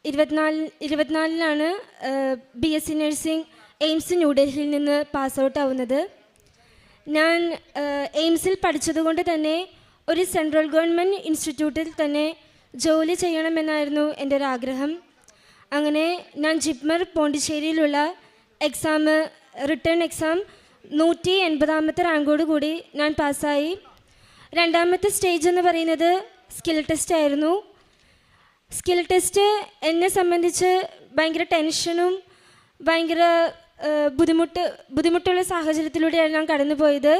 ഇരുപത്തിനാലിനാണ് BSc nursing AIIMS ന്യൂഡൽഹിയിൽ നിന്ന് pass out ആവുന്നത്. ഞാൻ എയിംസിൽ പഠിച്ചതുകൊണ്ട് തന്നെ ഒരു സെൻട്രൽ ഗവൺമെൻറ് ഇൻസ്റ്റിറ്റ്യൂട്ടിൽ തന്നെ ജോലി ചെയ്യണമെന്നായിരുന്നു എൻ്റെ ഒരു ആഗ്രഹം. അങ്ങനെ ഞാൻ ജിപ്മർ പോണ്ടിച്ചേരിയിലുള്ള റിട്ടേൺ എക്സാം 180ാമത്തെ റാങ്കോട് കൂടി ഞാൻ പാസ്സായി. രണ്ടാമത്തെ സ്റ്റേജ് എന്ന് പറയുന്നത് സ്കിൽ ടെസ്റ്റ് ആയിരുന്നു. സ്കിൽ ടെസ്റ്റ് എന്നെ സംബന്ധിച്ച് ഭയങ്കര ടെൻഷനും ഭയങ്കര ബുദ്ധിമുട്ടുള്ള സാഹചര്യത്തിലൂടെയാണ് ഞാൻ കടന്നുപോയത്.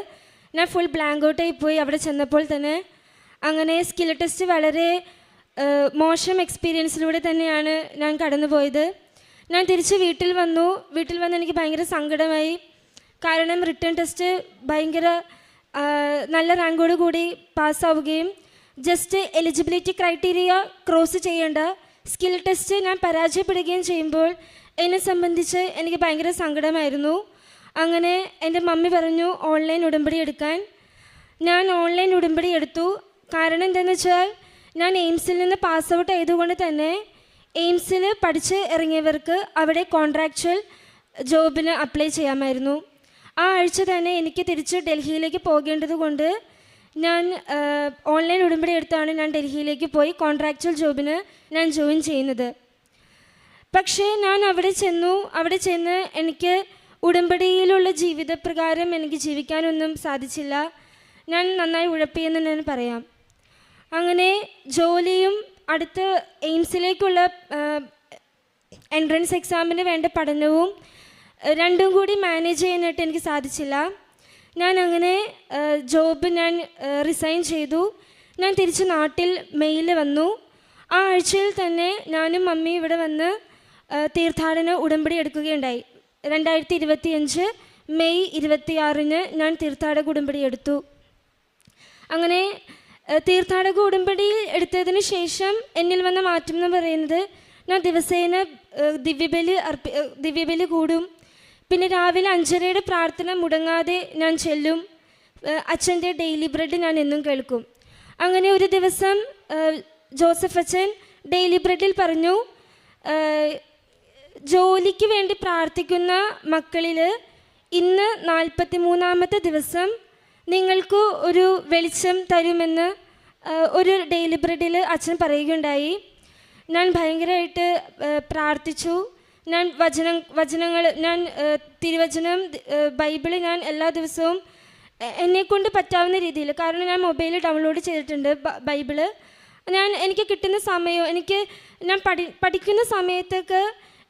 ഞാൻ ഫുൾ ബ്ലാങ്ക് ഔട്ടായി പോയി അവിടെ ചെന്നപ്പോൾ തന്നെ. അങ്ങനെ സ്കിൽ ടെസ്റ്റ് വളരെ മോശം എക്സ്പീരിയൻസിലൂടെ തന്നെയാണ് ഞാൻ കടന്നുപോയത്. ഞാൻ തിരിച്ച് വീട്ടിൽ വന്ന് എനിക്ക് ഭയങ്കര സങ്കടമായി. കാരണം റിട്ടേൺ ടെസ്റ്റ് ഭയങ്കര നല്ല റാങ്കോട് കൂടി പാസ്സാവുകയും ജസ്റ്റ് എലിജിബിലിറ്റി ക്രൈറ്റീരിയ ക്രോസ് ചെയ്യേണ്ട സ്കിൽ ടെസ്റ്റ് ഞാൻ പരാജയപ്പെടുകയും ചെയ്യുമ്പോൾ എന്നെ സംബന്ധിച്ച് എനിക്ക് ഭയങ്കര സങ്കടമായിരുന്നു. അങ്ങനെ എൻ്റെ മമ്മി പറഞ്ഞു ഓൺലൈൻ ഉടമ്പടി എടുക്കാൻ. ഞാൻ ഓൺലൈൻ ഉടമ്പടി എടുത്തു. കാരണം എന്താണെന്ന് വെച്ചാൽ ഞാൻ എയിംസിൽ നിന്ന് പാസ് ഔട്ട് ചെയ്തുകൊണ്ട് തന്നെ എയിംസിൽ പഠിച്ച് ഇറങ്ങിയവർക്ക് അവിടെ കോൺട്രാക്ച്വൽ ജോബിന് അപ്ലൈ ചെയ്യാമായിരുന്നു. ആ ആഴ്ച തന്നെ എനിക്ക് തിരിച്ച് ഡൽഹിയിലേക്ക് പോകേണ്ടത് കൊണ്ട് ഞാൻ ഓൺലൈൻ ഉടമ്പടി എടുത്താണ് ഞാൻ ഡൽഹിയിലേക്ക് പോയി കോൺട്രാക്ച്വൽ ജോബിന് ഞാൻ ജോയിൻ ചെയ്യുന്നത്. പക്ഷേ ഞാൻ അവിടെ ചെന്ന് എനിക്ക് ഉടമ്പടിയിലുള്ള ജീവിതപ്രകാരം എനിക്ക് ജീവിക്കാനൊന്നും സാധിച്ചില്ല. ഞാൻ നന്നായി ഉഴപ്പിയെന്ന് ഞാൻ പറയാം. അങ്ങനെ ജോലിയും അടുത്ത എയിംസിലേക്കുള്ള എൻട്രൻസ് എക്സാമിന് വേണ്ട പഠനവും രണ്ടും കൂടി മാനേജ് ചെയ്യാനായിട്ട് എനിക്ക് സാധിച്ചില്ല. ഞാൻ അങ്ങനെ ജോബ് റിസൈൻ ചെയ്തു. ഞാൻ തിരിച്ച് നാട്ടിൽ മെയ്യിൽ വന്നു. ആ ആഴ്ചയിൽ തന്നെ ഞാനും മമ്മിയും ഇവിടെ വന്ന് തീർത്ഥാടന ഉടമ്പടി എടുക്കുകയുണ്ടായി. 2025 മെയ് 26 ഞാൻ തീർത്ഥാടക ഉടമ്പടി എടുത്തു. അങ്ങനെ തീർത്ഥാടക ഉടമ്പടി എടുത്തതിന് ശേഷം എന്നിൽ വന്ന മാറ്റം എന്ന് പറയുന്നത് ഞാൻ ദിവസേന ദിവ്യബലി കൂടും. പിന്നെ രാവിലെ 5:30 പ്രാർത്ഥന മുടങ്ങാതെ ഞാൻ ചെല്ലും. അച്ഛൻ്റെ ഡെയിലി ബ്രെഡ് ഞാൻ എന്നും കേൾക്കും. അങ്ങനെ ഒരു ദിവസം ജോസഫ് അച്ഛൻ ഡെയിലി ബ്രെഡിൽ പറഞ്ഞു, ജോലിക്ക് വേണ്ടി പ്രാർത്ഥിക്കുന്ന മക്കളിൽ ഇന്ന് 43ാമത്തെ ദിവസം നിങ്ങൾക്ക് ഒരു വെളിച്ചം തരുമെന്ന് ഒരു ഡെയിലി ബ്രെഡിൽ അച്ഛൻ പറയുകയുണ്ടായി. ഞാൻ ഭയങ്കരമായിട്ട് പ്രാർത്ഥിച്ചു. ഞാൻ വചനങ്ങൾ തിരുവചനം ബൈബിള് ഞാൻ എല്ലാ ദിവസവും എന്നെക്കൊണ്ട് പറ്റാവുന്ന രീതിയിൽ, കാരണം ഞാൻ മൊബൈലിൽ ഡൗൺലോഡ് ചെയ്തിട്ടുണ്ട് ബൈബിള്. എനിക്ക് കിട്ടുന്ന സമയം ഞാൻ പഠിക്കുന്ന സമയത്തൊക്കെ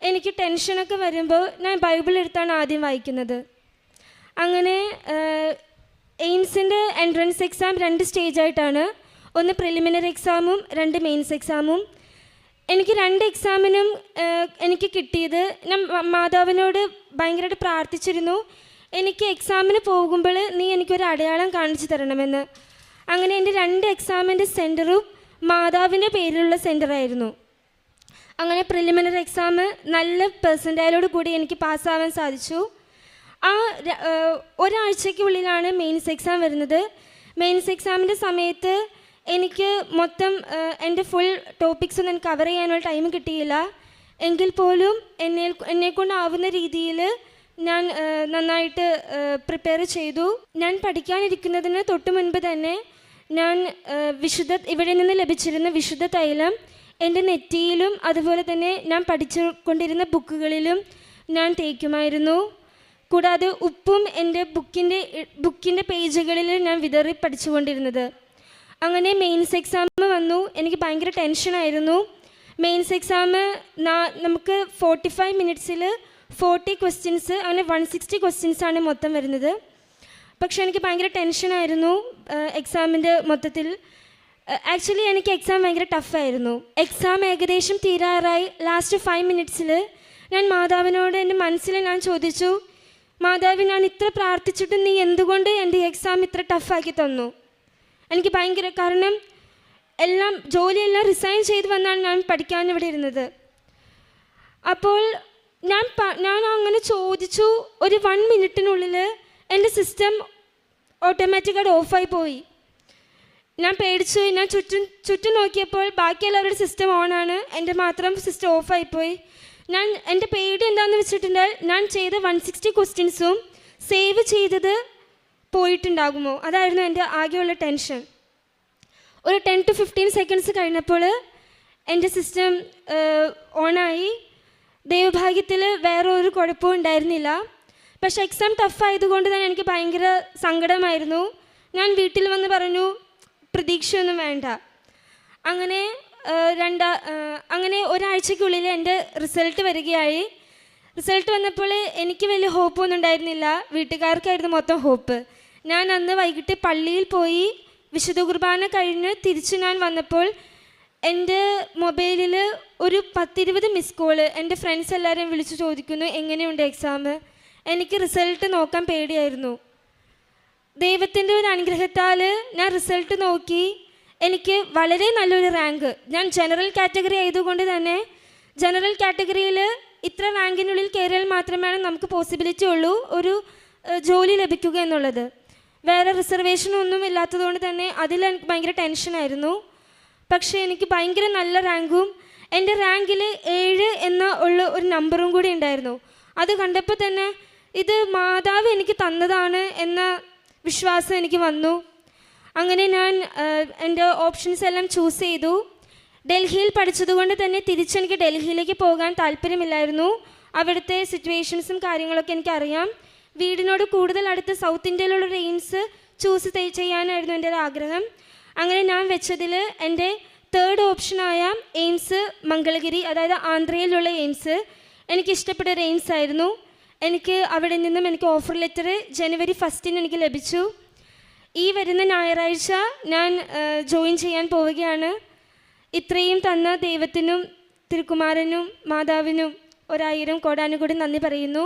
എനിക്ക് ടെൻഷനൊക്കെ വരുമ്പോൾ ഞാൻ ബൈബിൾ എടുത്താണ് ആദ്യം വായിക്കുന്നത്. അങ്ങനെ എയിംസിൻ്റെ എൻട്രൻസ് എക്സാം 2 സ്റ്റേജായിട്ടാണ്. ഒന്ന് പ്രിലിമിനറി എക്സാമും 2 മെയിൻസ് എക്സാമും. എനിക്ക് 2 എക്സാമിനും എനിക്ക് കിട്ടിയത്, ഞാൻ മാതാവിനോട് ഭയങ്കരമായിട്ട് പ്രാർത്ഥിച്ചിരുന്നു, എനിക്ക് എക്സാമിന് പോകുമ്പോൾ നീ എനിക്കൊരു അടയാളം കാണിച്ചു തരണമെന്ന്. അങ്ങനെ എൻ്റെ 2 എക്സാമിൻ്റെ സെൻറ്ററും മാതാവിൻ്റെ പേരിലുള്ള സെൻറ്ററായിരുന്നു. അങ്ങനെ പ്രിലിമിനറി എക്സാം നല്ല പെർസെൻറ്റേജോട് കൂടി എനിക്ക് പാസ്സാവാൻ സാധിച്ചു. ആ ഒരാഴ്ചയ്ക്കുള്ളിലാണ് മെയിൻസ് എക്സാം വരുന്നത്. മെയിൻസ് എക്സാമിൻ്റെ സമയത്ത് എനിക്ക് മൊത്തം എൻ്റെ ഫുൾ ടോപ്പിക്സ് ഒന്നും കവർ ചെയ്യാനുള്ള ടൈം കിട്ടിയില്ല. എങ്കിൽ പോലും എന്നെക്കൊണ്ടാവുന്ന രീതിയിൽ ഞാൻ നന്നായിട്ട് പ്രിപ്പയർ ചെയ്തു. ഞാൻ പഠിക്കാനിരിക്കുന്നതിന് തൊട്ട് മുൻപ് തന്നെ ഞാൻ ഇവിടെ നിന്ന് ലഭിച്ചിരുന്ന വിശുദ്ധ തൈലം എൻ്റെ നെറ്റിയിലും അതുപോലെ തന്നെ ഞാൻ പഠിച്ചുകൊണ്ടിരുന്ന ബുക്കുകളിലും ഞാൻ തേക്കുമായിരുന്നു. കൂടാതെ ഉപ്പും എൻ്റെ ബുക്കിൻ്റെ പേജുകളിൽ ഞാൻ വിതറി പഠിച്ചുകൊണ്ടിരുന്നത്. അങ്ങനെ മെയിൻസ് എക്സാം വന്നു. എനിക്ക് ഭയങ്കര ടെൻഷനായിരുന്നു. മെയിൻസ് എക്സാം നമുക്ക് 45 മിനിറ്റ്സിൽ 40 ക്വസ്റ്റ്യൻസ്, അങ്ങനെ 160 ക്വസ്റ്റ്യൻസാണ് മൊത്തം വരുന്നത്. പക്ഷേ എനിക്ക് ഭയങ്കര ടെൻഷനായിരുന്നു എക്സാമിൻ്റെ മൊത്തത്തിൽ. ആക്ച്വലി എനിക്ക് എക്സാം ഭയങ്കര ടഫായിരുന്നു. എക്സാം ഏകദേശം തീരാറായി. ലാസ്റ്റ് 5 മിനിറ്റ്സിൽ ഞാൻ മാതാവിനോട് എൻ്റെ മനസ്സിൽ ഞാൻ ചോദിച്ചു, മാതാവ്, ഞാൻ ഇത്ര പ്രാർത്ഥിച്ചിട്ടും നീ എന്തുകൊണ്ട് എൻ്റെ എക്സാം ഇത്ര ടഫാക്കി തന്നു? എനിക്ക് കാരണം ജോലിയെല്ലാം റിസൈൻ ചെയ്ത് വന്നാണ് ഞാൻ പഠിക്കാൻ ഇവിടെ ഇരുന്നത്. അപ്പോൾ ഞാൻ അങ്ങനെ ചോദിച്ചു. ഒരു 1 മിനിറ്റിനുള്ളിൽ എൻ്റെ സിസ്റ്റം ഓട്ടോമാറ്റിക്കായിട്ട് ഓഫായി പോയി. ഞാൻ പേടിച്ചു. ഞാൻ ചുറ്റും നോക്കിയപ്പോൾ ബാക്കി എല്ലാവരുടെ സിസ്റ്റം ഓണാണ്, എൻ്റെ മാത്രം സിസ്റ്റം ഓഫായിപ്പോയി. എൻ്റെ പേടി എന്താണെന്ന് വെച്ചിട്ടുണ്ടെങ്കിൽ ഞാൻ ചെയ്ത 160 ക്വസ്റ്റ്യൻസും സേവ് ചെയ്തത് പോയിട്ടുണ്ടാകുമോ, അതായിരുന്നു എൻ്റെ ആകെയുള്ള ടെൻഷൻ. ഒരു 10 to 15 സെക്കൻഡ്സ് കഴിഞ്ഞപ്പോൾ എൻ്റെ സിസ്റ്റം ഓണായി. ദൈവഭാഗ്യത്തിൽ വേറെ ഒരു കുഴപ്പവും ഉണ്ടായിരുന്നില്ല. പക്ഷേ എക്സാം ടഫ് ആയതുകൊണ്ട് തന്നെ എനിക്ക് ഭയങ്കര സങ്കടമായിരുന്നു. ഞാൻ വീട്ടിൽ വന്ന് പറഞ്ഞു പ്രതീക്ഷയൊന്നും വേണ്ട. അങ്ങനെ ഒരാഴ്ചയ്ക്കുള്ളിൽ എൻ്റെ റിസൾട്ട് വരികയായി. റിസൾട്ട് വന്നപ്പോൾ എനിക്ക് വലിയ ഹോപ്പൊന്നും ഉണ്ടായിരുന്നില്ല, വീട്ടുകാർക്കായിരുന്നു മൊത്തം ഹോപ്പ്. ഞാൻ അന്ന് വൈകിട്ട് പള്ളിയിൽ പോയി വിശുദ്ധ കുർബാന കഴിഞ്ഞ് തിരിച്ച് ഞാൻ വന്നപ്പോൾ എൻ്റെ മൊബൈലിൽ ഒരു 10-20 മിസ് കോള്. എൻ്റെ ഫ്രണ്ട്സ് എല്ലാവരും വിളിച്ച് ചോദിക്കുന്നു എങ്ങനെയുണ്ട് എക്സാം. എനിക്ക് റിസൾട്ട് നോക്കാൻ പേടിയായിരുന്നു. ദൈവത്തിൻ്റെ ഒരു അനുഗ്രഹത്താൽ ഞാൻ റിസൾട്ട് നോക്കി. എനിക്ക് വളരെ നല്ലൊരു റാങ്ക്. ഞാൻ ജനറൽ കാറ്റഗറി ആയതുകൊണ്ട് തന്നെ ജനറൽ കാറ്റഗറിയിൽ ഇത്ര റാങ്കിനുള്ളിൽ കയറിയാൽ മാത്രമേ നമുക്ക് പോസിബിലിറ്റി ഉള്ളൂ ഒരു ജോലി ലഭിക്കുക എന്നുള്ളത്. വേറെ റിസർവേഷനൊന്നും ഇല്ലാത്തതുകൊണ്ട് തന്നെ അതിൽ എനിക്ക് ഭയങ്കര ടെൻഷനായിരുന്നു. പക്ഷേ എനിക്ക് ഭയങ്കര നല്ല റാങ്കും എൻ്റെ റാങ്കിൽ 7 എന്ന ഉള്ള ഒരു നമ്പറും കൂടി ഉണ്ടായിരുന്നു. അത് കണ്ടപ്പോൾ തന്നെ ഇത് മാതാവ് എനിക്ക് തന്നതാണ് എന്ന വിശ്വാസം എനിക്ക് വന്നു. അങ്ങനെ ഞാൻ എൻ്റെ ഓപ്ഷൻസ് എല്ലാം ചൂസ് ചെയ്തു. ഡൽഹിയിൽ പഠിച്ചതുകൊണ്ട് തന്നെ തിരിച്ചെനിക്ക് ഡൽഹിയിലേക്ക് പോകാൻ താല്പര്യമില്ലായിരുന്നു. അവിടുത്തെ സിറ്റുവേഷൻസും കാര്യങ്ങളൊക്കെ എനിക്കറിയാം. വീടിനോട് കൂടുതൽ അടുത്ത് സൗത്ത് ഇന്ത്യയിലുള്ളൊരു എയിംസ് ചൂസ് ചെയ്യാനായിരുന്നു എൻ്റെ ഒരു ആഗ്രഹം. അങ്ങനെ ഞാൻ വെച്ചതിൽ എൻ്റെ 3rd ഓപ്ഷനായ എയിംസ് മംഗളഗിരി, അതായത് ആന്ധ്രയിലുള്ള എയിംസ്, എനിക്കിഷ്ടപ്പെട്ട ഒരു എയിംസ് ആയിരുന്നു. എനിക്ക് അവിടെ നിന്നും എനിക്ക് ഓഫർ ലെറ്റർ January 1 എനിക്ക് ലഭിച്ചു. ഈ വരുന്ന ഞായറാഴ്ച ഞാൻ ജോയിൻ ചെയ്യാൻ പോവുകയാണ്. ഇത്രയും തന്ന ദൈവത്തിനും തിരുക്കുമാരനും മാതാവിനും 1000 കോടാനുകൂടി നന്ദി പറയുന്നു.